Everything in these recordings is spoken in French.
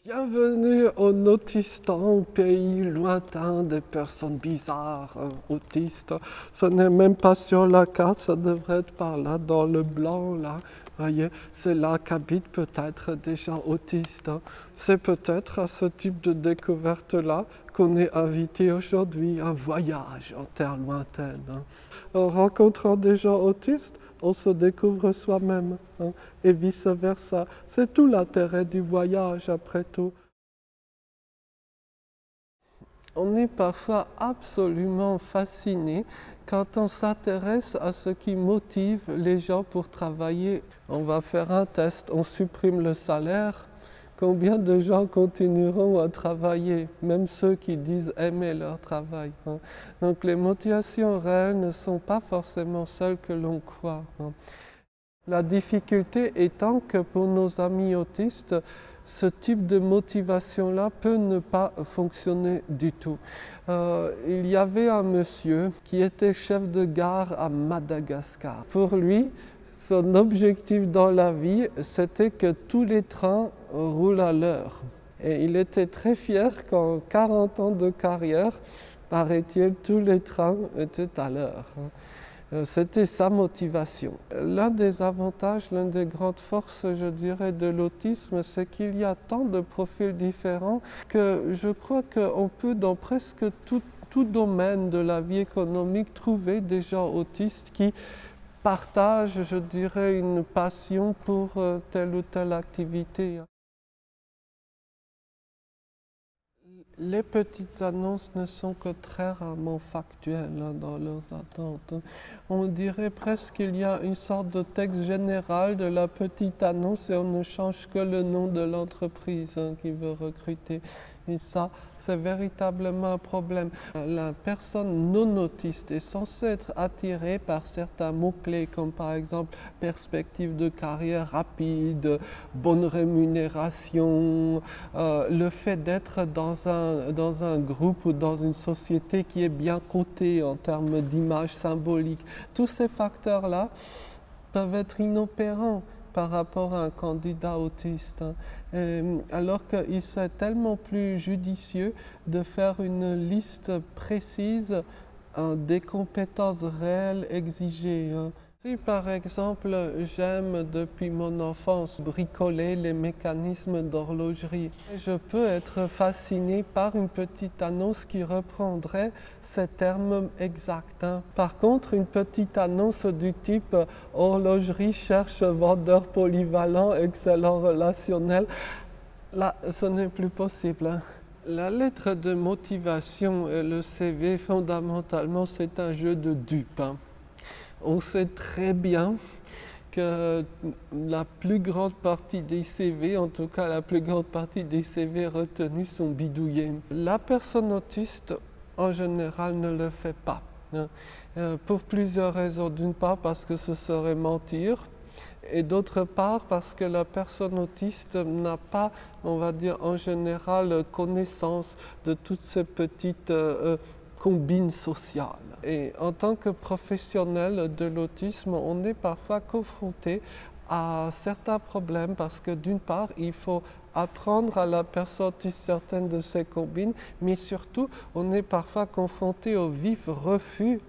Bienvenue au Nautistan, pays lointain des personnes bizarres, autistes. Ce n'est même pas sur la carte, ça devrait être par là, dans le blanc, là. Voyez, c'est là qu'habitent peut-être des gens autistes. C'est peut-être à ce type de découverte-là qu'on est invité aujourd'hui, un voyage en terre lointaine. En rencontrant des gens autistes, on se découvre soi-même, et vice-versa. C'est tout l'intérêt du voyage, après tout. On est parfois absolument fasciné quand on s'intéresse à ce qui motive les gens pour travailler. On va faire un test, on supprime le salaire. Combien de gens continueront à travailler, même ceux qui disent aimer leur travail. Donc les motivations réelles ne sont pas forcément celles que l'on croit. La difficulté étant que pour nos amis autistes, ce type de motivation-là peut ne pas fonctionner du tout. Il y avait un monsieur qui était chef de gare à Madagascar. Pour lui, son objectif dans la vie, c'était que tous les trains roulent à l'heure. Et il était très fier qu'en 40 ans de carrière, paraît-il, tous les trains étaient à l'heure. C'était sa motivation. L'un des avantages, l'une des grandes forces, je dirais, de l'autisme, c'est qu'il y a tant de profils différents que je crois qu'on peut, dans presque tout domaine de la vie économique, trouver des gens autistes qui partagent, je dirais, une passion pour telle ou telle activité. Les petites annonces ne sont que très rarement factuelles dans leurs attentes. On dirait presque qu'il y a une sorte de texte général de la petite annonce et on ne change que le nom de l'entreprise qui veut recruter. Et ça, c'est véritablement un problème. La personne non autiste est censée être attirée par certains mots-clés comme par exemple perspective de carrière rapide, bonne rémunération, le fait d'être dans un groupe ou dans une société qui est bien cotée en termes d'image symbolique. Tous ces facteurs-là peuvent être inopérants par rapport à un candidat autiste. Alors qu'il serait tellement plus judicieux de faire une liste précise des compétences réelles exigées. Si par exemple j'aime depuis mon enfance bricoler les mécanismes d'horlogerie, je peux être fasciné par une petite annonce qui reprendrait ces termes exacts. Par contre, une petite annonce du type horlogerie cherche vendeur polyvalent, excellent relationnel, là ce n'est plus possible. La lettre de motivation et le CV, fondamentalement, c'est un jeu de dupes. On sait très bien que la plus grande partie des CV, en tout cas la plus grande partie des CV retenus sont bidouillés. La personne autiste, en général, ne le fait pas. Pour plusieurs raisons. D'une part, parce que ce serait mentir. Et d'autre part, parce que la personne autiste n'a pas, on va dire, en général, connaissance de toutes ces petites combines sociales. Et en tant que professionnel de l'autisme, on est parfois confronté à certains problèmes parce que d'une part, il faut apprendre à la personne autiste certaines de ces combines, mais surtout, on est parfois confronté au vif refus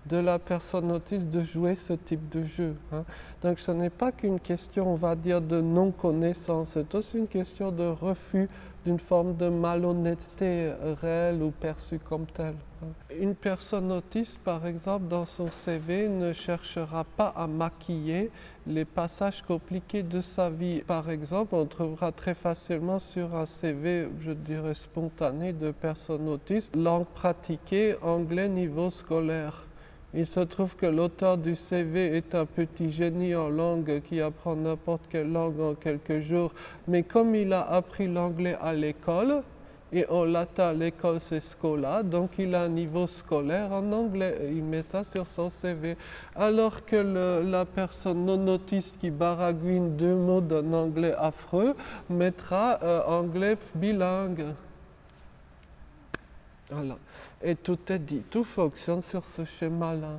de la personne autiste de jouer ce type de jeu. Donc ce n'est pas qu'une question, on va dire, de non-connaissance, c'est aussi une question de refus d'une forme de malhonnêteté réelle ou perçue comme telle. Une personne autiste, par exemple, dans son CV, ne cherchera pas à maquiller les passages compliqués de sa vie. Par exemple, on trouvera très facilement sur un CV, je dirais, spontané de personnes autistes, langue pratiquée, anglais niveau scolaire. Il se trouve que l'auteur du CV est un petit génie en langue qui apprend n'importe quelle langue en quelques jours. Mais comme il a appris l'anglais à l'école, et en latin l'école c'est scola, donc il a un niveau scolaire en anglais. Il met ça sur son CV. Alors que la personne non autiste qui baragouine deux mots d'un anglais affreux mettra anglais bilingue. Voilà. Et tout est dit, tout fonctionne sur ce schéma-là.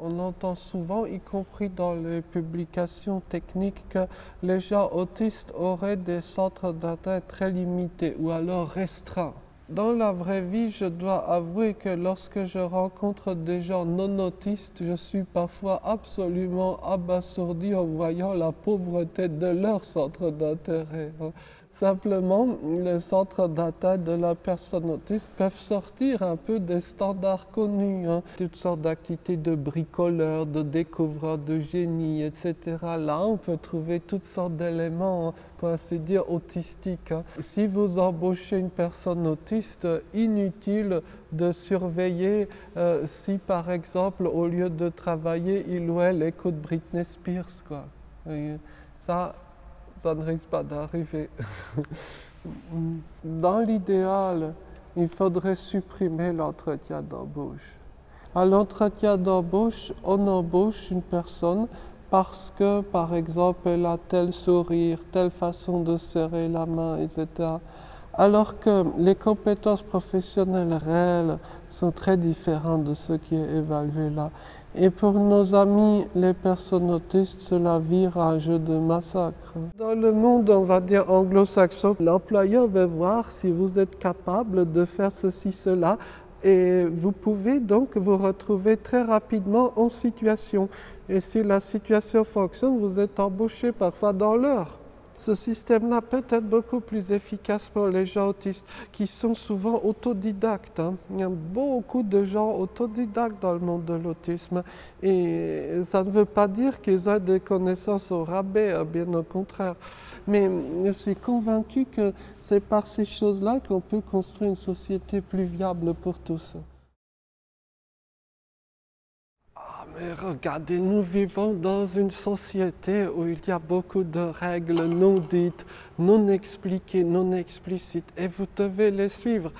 On entend souvent, y compris dans les publications techniques, que les gens autistes auraient des centres d'intérêt très limités ou alors restreints. Dans la vraie vie, je dois avouer que lorsque je rencontre des gens non autistes, je suis parfois absolument abasourdi en voyant la pauvreté de leur centre d'intérêt. Simplement, les centres d'intérêt de la personne autiste peuvent sortir un peu des standards connus. Toutes sortes d'activités de bricoleurs, de découvreurs, de génie, etc. Là, on peut trouver toutes sortes d'éléments, pour ainsi dire, autistiques. Si vous embauchez une personne autiste, inutile de surveiller si, par exemple, au lieu de travailler, il ou elle écoute Britney Spears, quoi. Et ça ne risque pas d'arriver. Dans l'idéal, il faudrait supprimer l'entretien d'embauche. À l'entretien d'embauche, on embauche une personne parce que, par exemple, elle a tel sourire, telle façon de serrer la main, etc. Alors que les compétences professionnelles réelles sont très différentes de ce qui est évalué là. Et pour nos amis, les personnes autistes, cela vire à un jeu de massacre. Dans le monde, on va dire anglo-saxon, l'employeur veut voir si vous êtes capable de faire ceci, cela, et vous pouvez donc vous retrouver très rapidement en situation. Et si la situation fonctionne, vous êtes embauché parfois dans l'heure. Ce système-là peut être beaucoup plus efficace pour les gens autistes qui sont souvent autodidactes. Il y a beaucoup de gens autodidactes dans le monde de l'autisme et ça ne veut pas dire qu'ils aient des connaissances au rabais, bien au contraire. Mais je suis convaincu que c'est par ces choses-là qu'on peut construire une société plus viable pour tous. Mais regardez, nous vivons dans une société où il y a beaucoup de règles non dites, non expliquées, non explicites, et vous devez les suivre.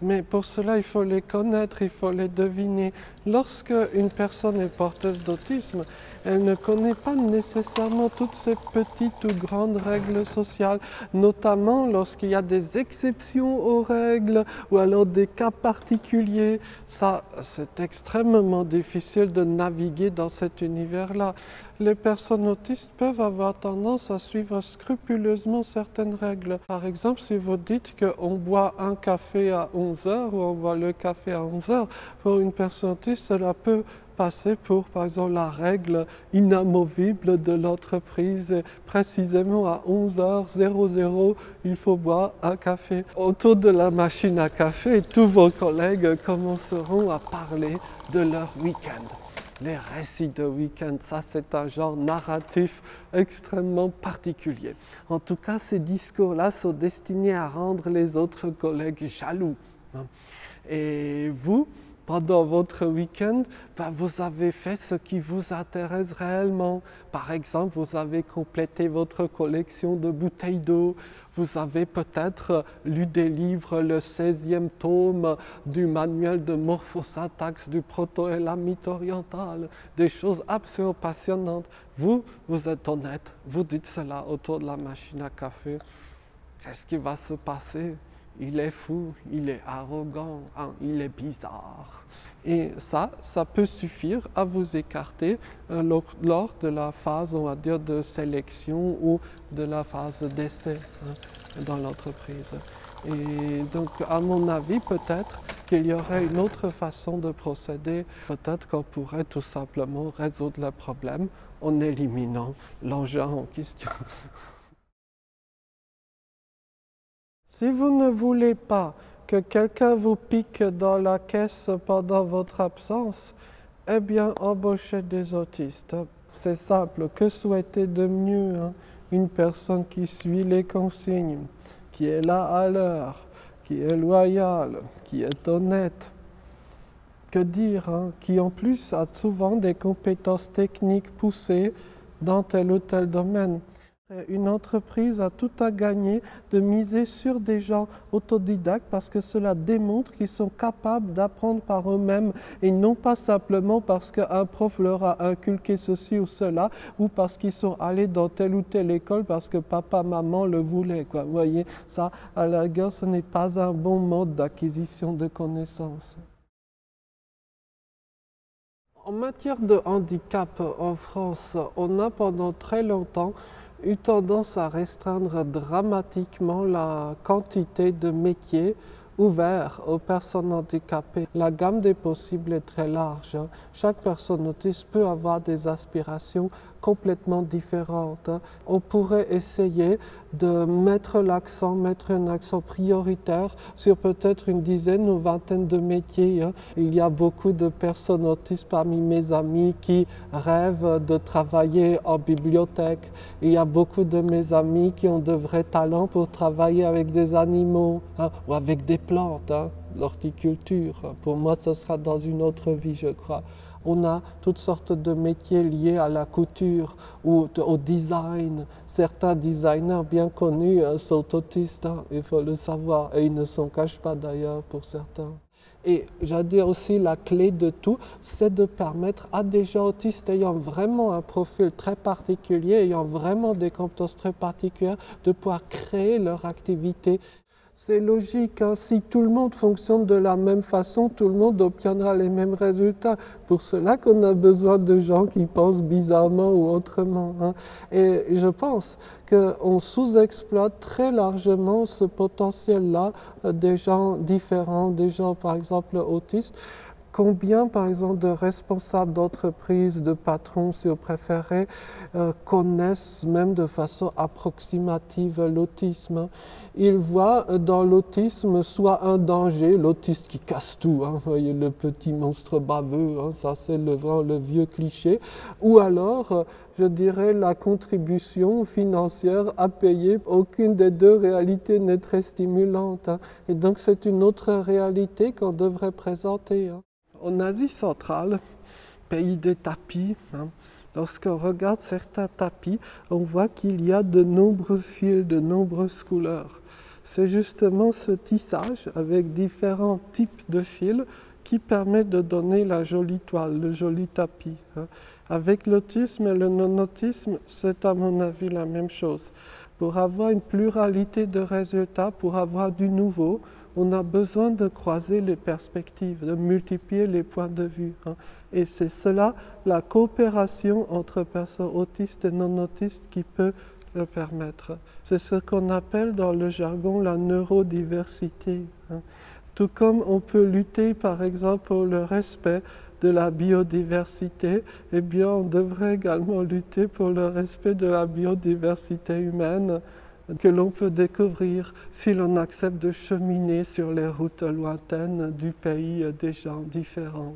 Mais pour cela, il faut les connaître, il faut les deviner. Lorsque une personne est porteuse d'autisme, elle ne connaît pas nécessairement toutes ces petites ou grandes règles sociales, notamment lorsqu'il y a des exceptions aux règles ou alors des cas particuliers. Ça, c'est extrêmement difficile de naviguer dans cet univers-là. Les personnes autistes peuvent avoir tendance à suivre scrupuleusement certaines règles. Par exemple, si vous dites qu'on boit un café à 11 heures ou on boit le café à 11 heures, pour une personne autiste, cela peut passer pour, par exemple, la règle inamovible de l'entreprise. Précisément à 11h00, il faut boire un café. Autour de la machine à café, tous vos collègues commenceront à parler de leur week-end. Les récits de week-end, ça c'est un genre narratif extrêmement particulier. En tout cas, ces discours-là sont destinés à rendre les autres collègues jaloux. Et vous, pendant votre week-end, vous avez fait ce qui vous intéresse réellement. Par exemple, vous avez complété votre collection de bouteilles d'eau. Vous avez peut-être lu des livres, le 16e tome du manuel de morphosyntaxe du proto-élamite oriental, des choses absolument passionnantes. Vous êtes honnête, vous dites cela autour de la machine à café. Qu'est-ce qui va se passer? Il est fou, il est arrogant, il est bizarre. Et ça peut suffire à vous écarter lors de la phase, on va dire, de sélection ou de la phase d'essai dans l'entreprise. Et donc, à mon avis, peut-être qu'il y aurait une autre façon de procéder. Peut-être qu'on pourrait tout simplement résoudre le problème en éliminant l'engin en question. Si vous ne voulez pas que quelqu'un vous pique dans la caisse pendant votre absence, eh bien, embauchez des autistes. C'est simple. Que souhaiter de mieux? Une personne qui suit les consignes, qui est là à l'heure, qui est loyale, qui est honnête. Que dire, qui en plus a souvent des compétences techniques poussées dans tel ou tel domaine. Une entreprise a tout à gagner de miser sur des gens autodidactes parce que cela démontre qu'ils sont capables d'apprendre par eux-mêmes et non pas simplement parce qu'un prof leur a inculqué ceci ou cela ou parce qu'ils sont allés dans telle ou telle école parce que papa, maman le voulaient. Vous voyez, ça, à la rigueur, ce n'est pas un bon mode d'acquisition de connaissances. En matière de handicap en France, on a pendant très longtemps eu tendance à restreindre dramatiquement la quantité de métiers ouverts aux personnes handicapées. La gamme des possibles est très large. Chaque personne autiste peut avoir des aspirations complètement différentes. On pourrait essayer de mettre un accent prioritaire sur peut-être une dizaine ou vingtaine de métiers. Il y a beaucoup de personnes autistes parmi mes amis qui rêvent de travailler en bibliothèque. Il y a beaucoup de mes amis qui ont de vrais talents pour travailler avec des animaux ou avec des plantes, l'horticulture. Pour moi, ce sera dans une autre vie, je crois. On a toutes sortes de métiers liés à la couture ou au design. Certains designers bien connus sont autistes, il faut le savoir, et ils ne s'en cachent pas d'ailleurs pour certains. Et j'allais dire aussi, la clé de tout, c'est de permettre à des gens autistes ayant vraiment un profil très particulier, ayant vraiment des compétences très particulières, de pouvoir créer leur activité. C'est logique, si tout le monde fonctionne de la même façon, tout le monde obtiendra les mêmes résultats. Pour cela qu'on a besoin de gens qui pensent bizarrement ou autrement. Et je pense qu'on sous-exploite très largement ce potentiel-là des gens différents, des gens par exemple autistes. Combien, par exemple, de responsables d'entreprises, de patrons, si vous préférez, connaissent même de façon approximative l'autisme. Ils voient dans l'autisme soit un danger, l'autiste qui casse tout, vous voyez, le petit monstre baveux, ça c'est le vieux cliché, ou alors, je dirais, la contribution financière à payer. Aucune des deux réalités n'est très stimulante. Et donc c'est une autre réalité qu'on devrait présenter. En Asie centrale, pays des tapis, lorsqu'on regarde certains tapis, on voit qu'il y a de nombreux fils, de nombreuses couleurs. C'est justement ce tissage avec différents types de fils qui permet de donner la jolie toile, le joli tapis. Avec l'autisme et le non-autisme, c'est à mon avis la même chose. Pour avoir une pluralité de résultats, pour avoir du nouveau, on a besoin de croiser les perspectives, de multiplier les points de vue. Et c'est cela, la coopération entre personnes autistes et non autistes qui peut le permettre. C'est ce qu'on appelle dans le jargon la neurodiversité. Tout comme on peut lutter par exemple pour le respect de la biodiversité, eh bien on devrait également lutter pour le respect de la biodiversité humaine que l'on peut découvrir si l'on accepte de cheminer sur les routes lointaines du pays des gens différents.